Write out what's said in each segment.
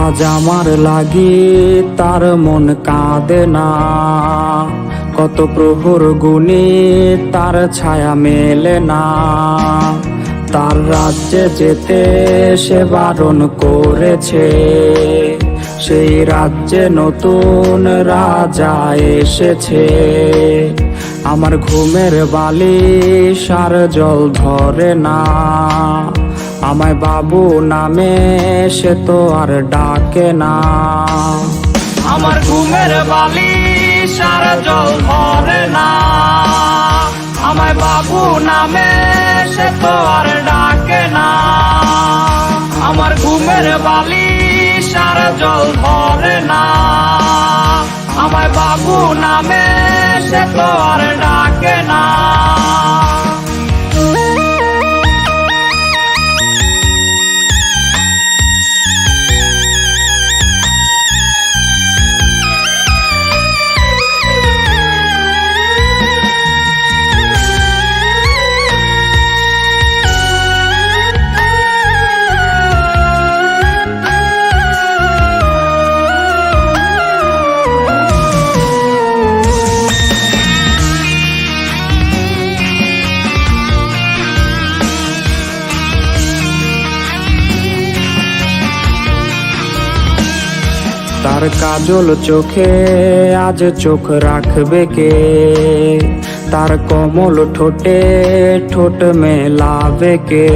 আজ আমার লাগি তার মন কাঁদে না, কত প্রহর গুণে তার ছায়া মেলে না। তার রাজ্যে যেতে সে বারণ করেছে, সেই রাজ্যে নতুন রাজা এসেছে। আমার ঘুমের বালিশ আর জল ধরে না, আমায় বাবু নামে সে তো আর ডাকে না। আমার ঘুমের বালিশ আর জল ধরে না, আমায় বাবু নামে সে তো আর ডাকে না। আমার ঘুমের বালিশ আর জল ধরে না, আমায় বাবু নামে সে তো আর ডাকে না। তার কাজল চোখে আজ চোখ রাখবে কে, তার কমল ঠোঁটে ঠোঁট মেলাবে কে।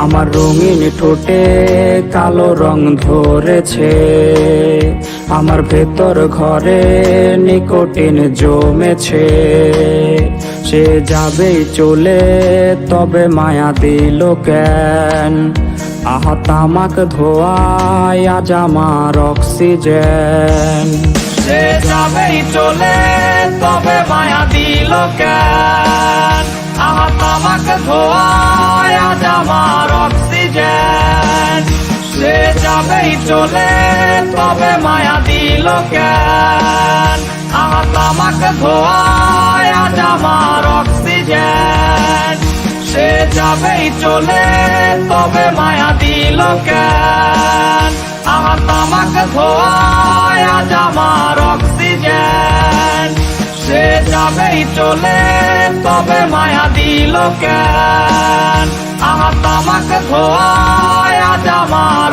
আমার রঙিন ঠোঁটে কালো রং ধরেছে, আমার ভেতর ঘরে নিকোটিন জমেছে। সে যাবেই চলে তবে মায়া দিল কেন, আহা তামাক ধোয়ায় আজ আমার অক্সিজেন। সে যাবেই চলে তবে মায়া দিল কেন, আহা তামাক ধোয়ায় আজ আমার অক্সিজেন। সে যাবেই চলে তবে মায়া দিল কেন, আহা তামাক ধোয়ায় আজ আমার অক্সিজেন। সে যাবেই চলে তবে মায়া দিল কেন, আহা তামাক ধোয়ায় আজ আমার অক্সিজেন। সে যাবেই চলে তবে মায়া দিল কেন, আহা তামাক ধোয়ায় আজ আমার